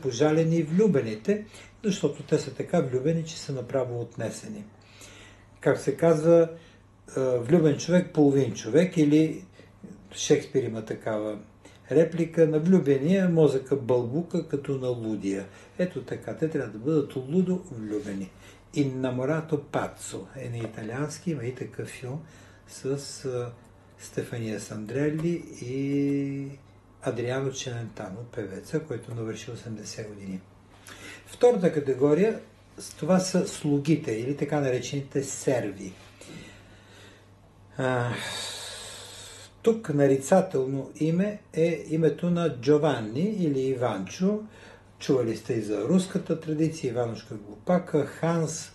са пожалени влюбените, защото те са така влюбени, че са направо отнесени. Как се казва, влюбен човек, половин човек, или Шекспир има такава реплика: на влюбения мозъка бълбука като на лудия. Ето така, те трябва да бъдат лудо влюбени. Innamorato pazzo е на италиански, има и такъв филм с Стефания Сандрели и Адриано Челентано, певеца, който навърши 80 години. Втората категория, това са слугите или така наречените серви. Тук нарицателно име е името на Джованни или Иванчо. Чували сте и за руската традиция, Иванушка Глупака, Ханс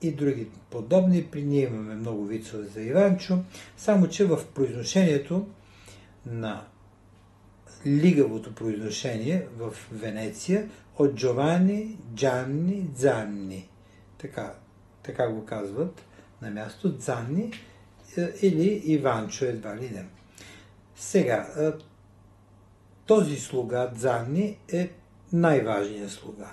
и други подобни. При ние имаме много вицове за Иванчо, само че в произношението на лигавото произношение в Венеция от Джовани, Джанни, Дзанни. Така го казват на място, Дзанни или Иванчо, едва ли не. Сега, този слуга, Дзанни, е най-важният слуга.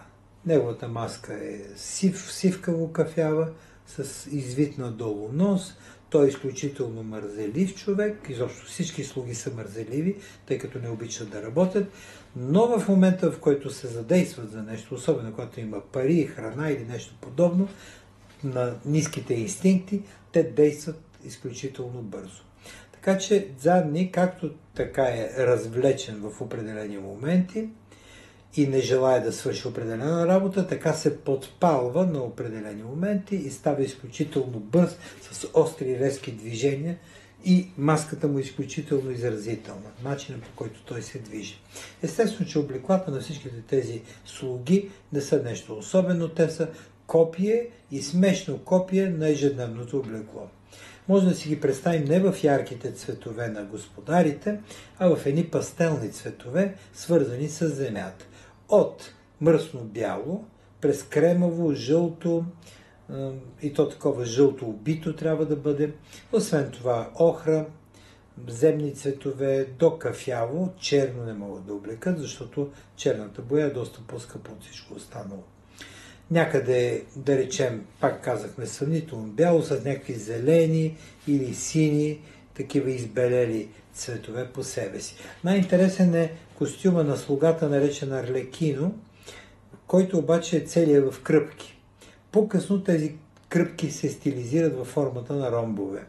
Неговата маска е сивкаво кафява, с извит надолу нос. Той е изключително мързелив човек. Изобщо всички слуги са мързеливи, тъй като не обичат да работят. Но в момента, в който се задействат за нещо, особено когато има пари, храна или нещо подобно, на ниските инстинкти, те действат изключително бързо. Така че Дзанни, както така е развлечен в определени моменти и не желая да свърши определена работа, така се подпалва на определени моменти и става изключително бърз, с остри резки движения и маската му е изключително изразителна. Начинът, по който той се движи. Естествено, че облеклата на всичките тези слуги не са нещо особено. Те са копие и смешно копие на ежедневното облекло. Може да си ги представим не в ярките цветове на господарите, а в едни пастелни цветове, свързани с земята. От мръсно бяло, през кремово, жълто, и то такова жълто убито трябва да бъде. Освен това охра, земни цветове, до кафяво, черно не могат да облекат, защото черната боя е доста по-скъпа от всичко останало. Някъде, да речем, пак казахме, съмнително бяло с някакви зелени или сини, такива избелели цветове по себе си. Най-интересен е костюма на слугата, наречен Арлекино, който обаче е целият в кръпки. По-късно тези кръпки се стилизират във формата на ромбове.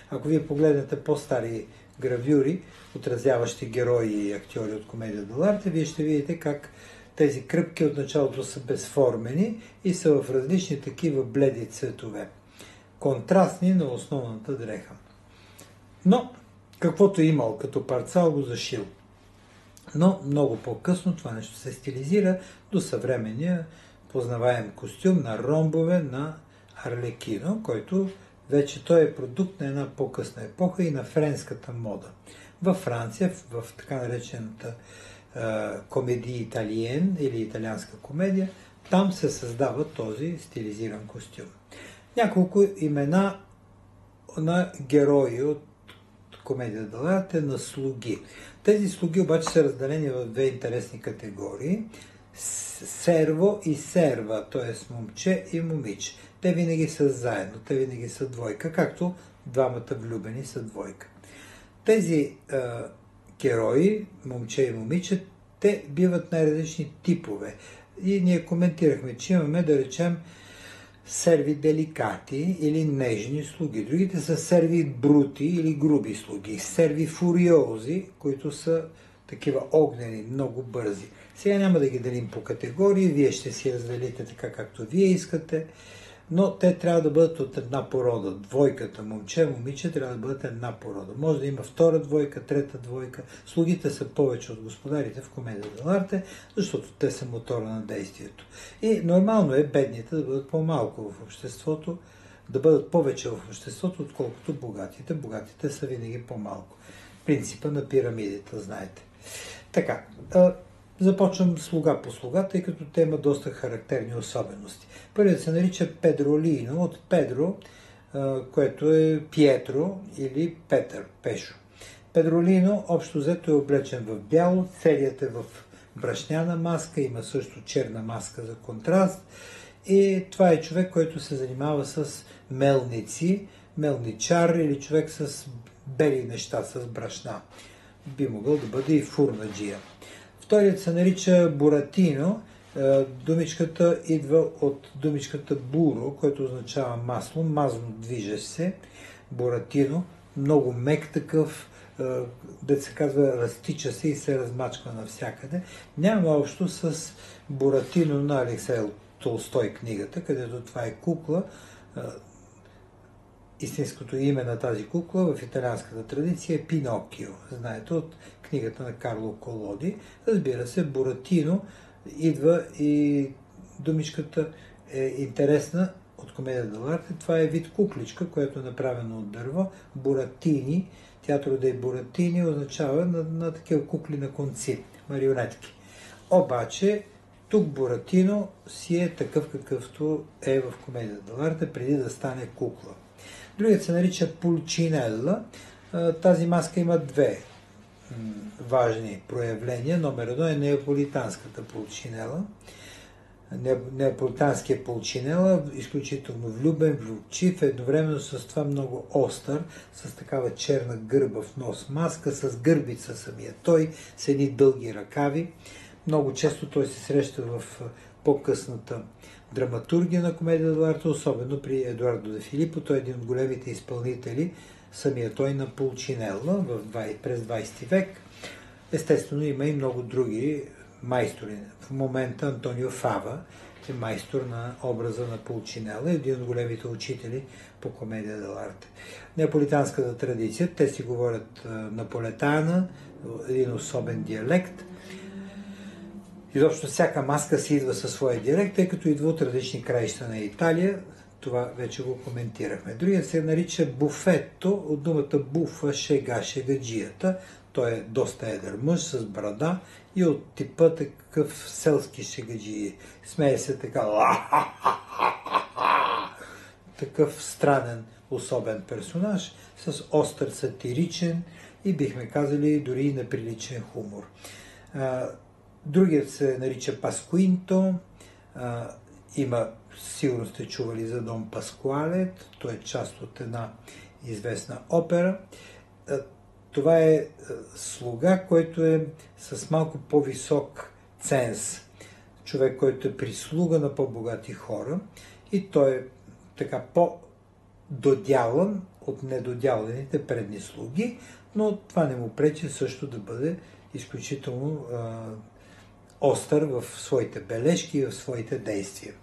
Ако вие погледнете по-стари гравюри, отразяващи герои и актьори от комедия dell'arte, вие ще видите как тези кръпки от началото са безформени и са в различни такива бледи цветове, контрастни на основната дреха. Но, каквото е имал като парцал, го зашил. Но много по-късно това нещо се стилизира до съвременния познаваем костюм на ромбове на Арлекино, който вече той е продукт на една по-късна епоха и на френската мода. Във Франция, в така наречената комедия италиен или италианска комедия, там се създава този стилизиран костюм. Няколко имена на герои от комедия dell'arte, на слуги. Тези слуги обаче са разделени в две интересни категории. Серво и серва, т.е. момче и момиче. Те винаги са заедно, те винаги са двойка, както двамата влюбени са двойка. Тези герои, момче и момиче, те биват най-различни типове. И ние коментирахме, че имаме, да речем, серви деликати или нежни слуги. Другите са серви брути или груби слуги. Серви фуриози, които са такива огнени, много бързи. Сега няма да ги делим по категории, вие ще си разделите така, както вие искате, но те трябва да бъдат от една порода. Двойката, момче, момиче, трябва да бъдат една порода. Може да има втора двойка, трета двойка. Слугите са повече от господарите в комедия dell'arte, защото те са мотора на действието. И нормално е бедните да бъдат по-малко в обществото, да бъдат повече в обществото, отколкото богатите. Богатите са винаги по-малко. Принципа на пирамидите, знаете. Така, започвам слуга по слуга, тъй като те има доста характерни особености. Първият се нарича Педролино, от Педро, което е Пиетро или Петър, Пешо. Педролино общо взето е облечен в бяло, целият е в брашняна маска, има също черна маска за контраст. И това е човек, който се занимава с мелници, мелничар или човек с бели неща, с брашна. Би могъл да бъде и фурнаджия. Вторият се нарича Буратино. Думичката идва от думичката буро, което означава масло, мазно движещ се. Буратино, много мек такъв, да се казва, разтича се и се размачква навсякъде. Няма общо с Буратино на Алексей Толстой книгата, където това е кукла. Истинското име на тази кукла в италианската традиция е Пинокио. Знаете, от книгата на Карло Колоди. Разбира се, Буратино идва и думичката е интересна от комедия дел'арте. Това е вид кукличка, която е направена от дърво. Буратини, театро дей Буратини означава на такива кукли на конци, марионетки. Обаче, тук Буратино си е такъв какъвто е в комедия дел'арте, преди да стане кукла. Другият се нарича Пулчинелла. Тази маска има две важни проявления. Номер едно е неаполитанската Пулчинела. Неаполитанският Пулчинела, изключително влюбен, влюбчив, едновременно с това много остър, с такава черна гърба в нос маска, с гърбица самия той, с едни дълги ръкави. Много често той се среща в по-късната драматургия на комедия дел'арте, особено при Едуардо де Филипо. Той е един от големите изпълнители, самия той, на Пулчинелла през 20 век. Естествено, има и много други майстори. В момента Антонио Фава е майстор на образа на Пулчинелла, един от големите учители по комедия дел'арте. Неаполитанската традиция, те си говорят наполетана, един особен диалект. Изобщо всяка маска си идва със своя диалект, тъй като идва от различни краища на Италия. Това вече го коментирахме. Другият се нарича буфето, от думата буфа, шега, шегаджията. Той е доста едър мъж с брада и от типа такъв селски шегаджии. Смее се така. Такъв странен, особен персонаж с остър сатиричен и бихме казали дори и неприличен хумор. Другият се нарича Паскуинто. Има, сигурно сте чували за Дон Паскуале. Той е част от една известна опера. Това е слуга, който е с малко по-висок ценз. Човек, който е прислуга на по-богати хора. И той е така по-додялан от недодялените предни слуги, но това не му пречи също да бъде изключително остър в своите бележки и в своите действия.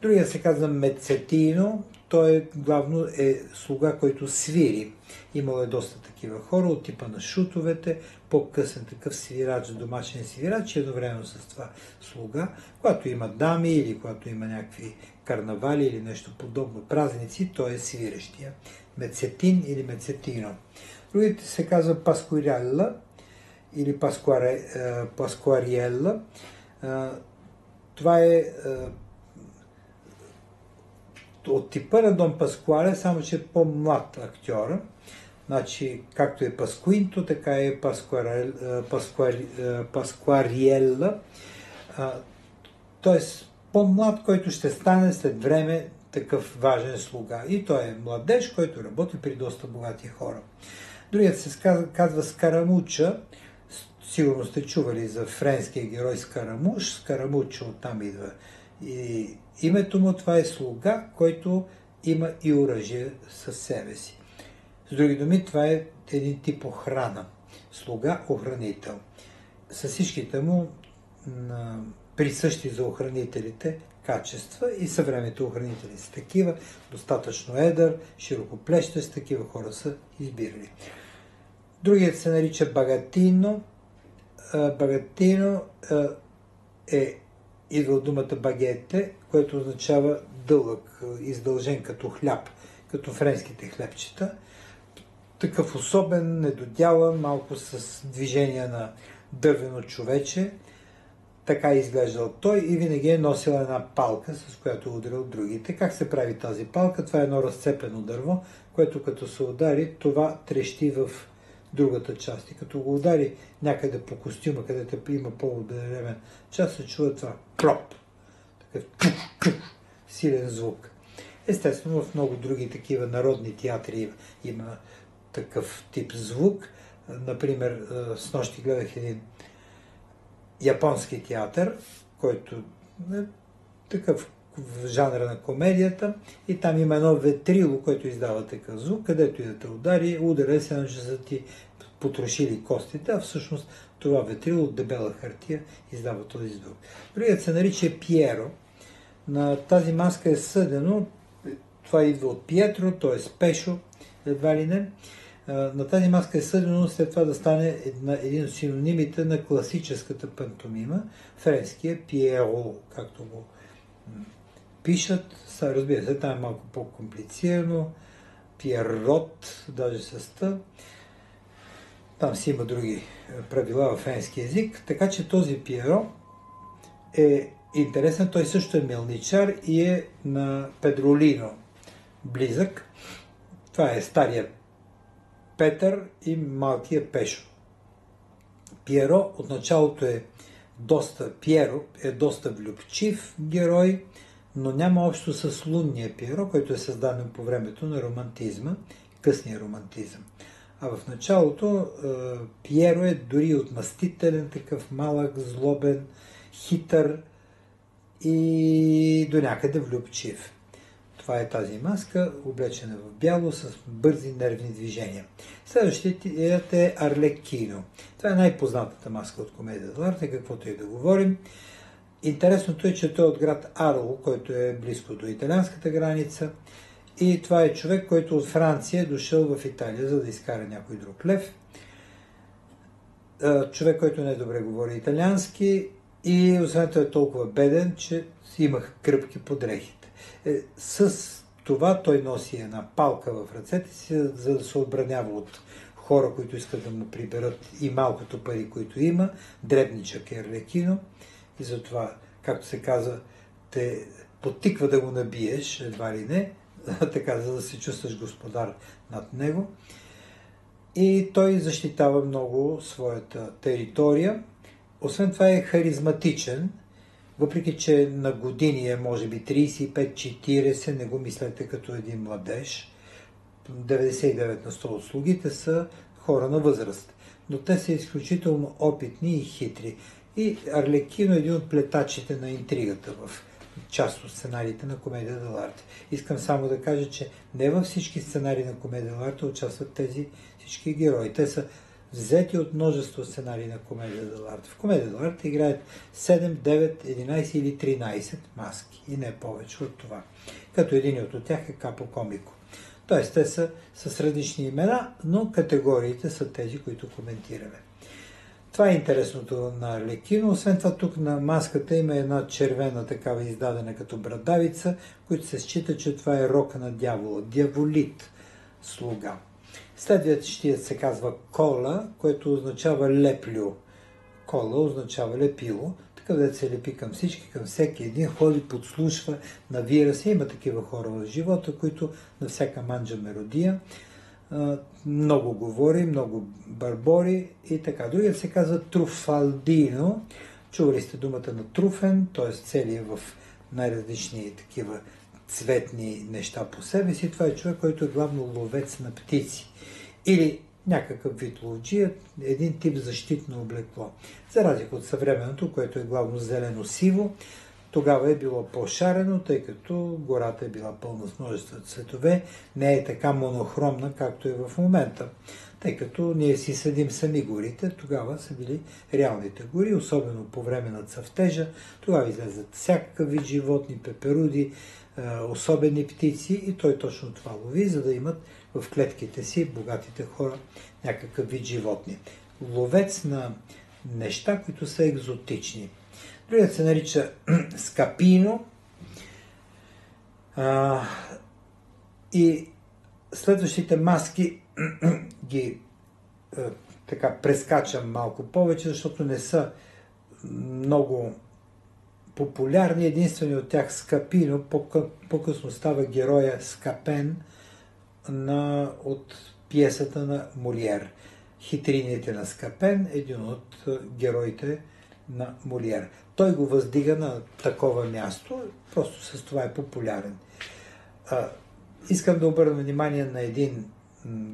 Другия се казва Мецетино. Той главно е слуга, който свири. Имало е доста такива хора от типа на шутовете, по-късен такъв свирач, домашен свирач, едновременно с това слуга. Когато има дами или когато има някакви карнавали или нещо подобно, празници, той е свирещия. Мецетин или Мецетино. Другите се казва Паскуарелла или Паскуариелла. Това е от типа на Дон Паскуале, само че е по-млад актьора. Значи, както е Паскуинто, така е Паскуариелла. Тоест, по-млад, който ще стане след време такъв важен слуга. И той е младеж, който работи при доста богати хора. Другият се казва Скарамуча. Сигурно сте чували за френския герой Скарамуш. Скарамуча оттам идва. И името му, това е слуга, който има и оръжие със себе си. С други думи, това е един тип охрана. Слуга-охранител. С всичките му присъщи за охранителите качества и съвременните охранители са такива, достатъчно едър, широкоплещещ, такива хора са избирали. Другият се нарича Багатино. Багатино идва от думата багете, което означава дълъг, издължен като хляб, като френските хлебчета. Такъв особен, недодялан, малко с движение на дървено човече. Така е изглеждал той и винаги е носил една палка, с която е ударил другите. Как се прави тази палка? Това е едно разцепено дърво, което като се удари, това трещи в другата част. И като го удари някъде по костюма, където има по-отделен част, се чува това клоп. Такъв силен звук. Естествено, в много други такива народни театри има такъв тип звук. Например, снощи гледах един японски театър, който е такъв в жанра на комедията, и там има едно ветрило, което издава такъв звук, където и да те удари, удара се, че са ти потрошили костите, а всъщност това ветрило от дебела хартия издава този звук. Другият се нарича Пиеро. На тази маска е съдено, това идва от Пиетро, т.е. Пешо, едва ли не. На тази маска е съдено след това да стане един от синонимите на класическата пантомима, френския Пиеро, както го пишат. Разбира се, там е малко по-комплицирано. Пиерот, даже с т. Там си има други правила в френски език. Така че този Пиеро е интересен. Той също е мелничар и е на Педролино близък. Това е стария Петър и малкия Пешо. Пиеро от началото Пиеро е доста влюбчив герой, но няма общо с лунния Пиеро, който е създаден по времето на романтизма, късния романтизъм. А в началото Пиеро е дори отмъстителен, такъв малък, злобен, хитър и до някъде влюбчив. Това е тази маска, облечена в бяло, с бързи нервни движения. Следващият е Арлекино. Това е най-познатата маска от комедията д'арте, каквото и да говорим. Интересното е, че той е от град Арло, който е близко до италианската граница. И това е човек, който от Франция е дошъл в Италия, за да изкара някой друг лев. Човек, който не добре говори италиански и освен това е толкова беден, че имах кръпки по дрехите. С това той носи една палка в ръцете си, за да се отбранява от хора, които искат да му приберат и малкото пари, които има. Дребничък е Арлекино и затова, както се казва, те подтиква да го набиеш, едва ли не, така, за да се чувстваш господар над него. И той защитава много своята територия. Освен това е харизматичен, въпреки че на години е може би 35-40, не го мислете като един младеж. 99 на 100 от слугите са хора на възраст, но те са изключително опитни и хитри. И Арлекино е един от плетачите на интригата в част от сценариите на комедия д'арте. Искам само да кажа, че не във всички сценарии на комедия д'арте участват тези всички герои. Те са взети от множество сценарии на комедия д'арте. В комедия д'арте играят 7, 9, 11 или 13 маски и не повече от това. Като един от тях е Капо Комико. Тоест, те са с различни имена, но категориите са тези, които коментираме. Това е интересното на Арлекино. Освен това, тук на маската има една червена такава издадена като брадавица, които се счита, че това е рока на дявола. Дяволит слуга. Следващият се казва Кола, което означава леплю. Кола означава лепило. Така да се лепи към всички, към всеки един, ходи, подслушва, навира се. Има такива хора в живота, които на всяка манджа мелодия много говори, много барбори и така. Другият се казва Труфалдино. Чували сте думата на труфен, т.е. целият в най-различни такива цветни неща по себе си. Това е човек, който е главно ловец на птици. Или някакъв вид ловджия, един тип защитно облекло. За разлика от съвременното, което е главно зелено-сиво, тогава е било по-шарено, тъй като гората е била пълна с множество цветове, не е така монохромна, както е в момента. Тъй като ние си съдим сами горите, тогава са били реалните гори, особено по време на цъфтежа. Тогава излезат всякакъв вид животни, пеперуди, особени птици и той точно това лови, за да имат в клетките си богатите хора някакъв вид животни. Ловец на неща, които са екзотични. Другият се нарича Скапино. И следващите маски ги така прескачам малко повече, защото не са много популярни. Единствено от тях Скапино, по-късно става героя Скапен от пиесата на Молиер. Хитрините на Скапен, един от героите на Молиер. Той го въздига на такова място, просто с това е популярен. Искам да обърна внимание на един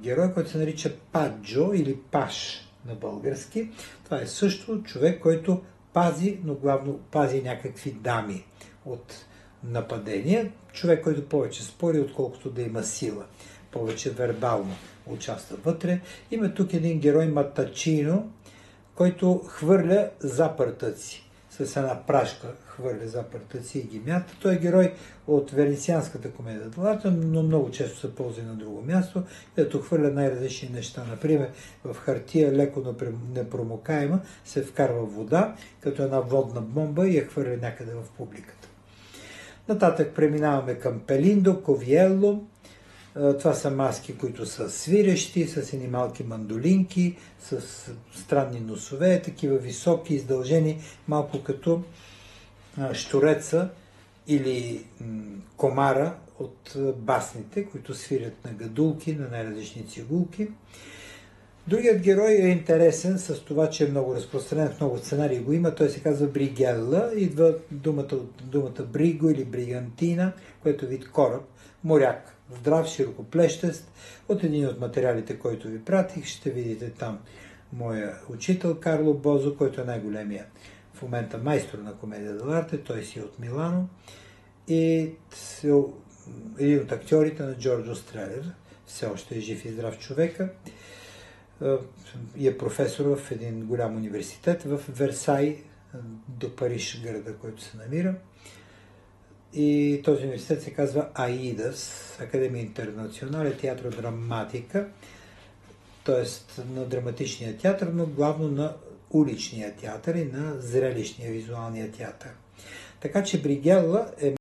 герой, който се нарича Паджо или Паш на български. Това е също човек, който пази, но главно пази някакви дами от нападения. Човек, който повече спори, отколкото да има сила. Повече вербално участва вътре. Има тук един герой Матачино, който хвърля запъртъци. С една прашка хвърля запъртъци и ги мята. Той е герой от Венецианската комедия дел'арте, но много често се ползва на друго място, където хвърля най-различни неща. Например, в хартия леко непромокаема се вкарва вода, като една водна бомба и я хвърля някъде в публиката. Нататък преминаваме към Пелиндо, Ковиелло. Това са маски, които са свирещи, с едни малки мандолинки, с странни носове, такива високи, издължени, малко като щуреца или комара от басните, които свирят на гадулки, на най-различни цигулки. Другият герой е интересен с това, че е много разпространен, в много сценарии го има. Той се казва Бригелла. Идва думата Бриго или Бригантина, което е вид кораб, моряк. Здрав, широкоплещест. От един от материалите, който ви пратих, ще видите там моя учител Карло Бозо, който е най-големия в момента майстор на комедия дел'арте. Той си е от Милано. И един от актьорите на Джорджо Стрелер. Все още е жив и здрав човека. И е професор в един голям университет в Версай, до Париж, града, който се намира. И този университет се казва Аидас, Академия Интернационале Театро Драматика, т.е. на драматичния театър, но главно на уличния театър и на зрелищния визуалния театър. Така че Бригелла е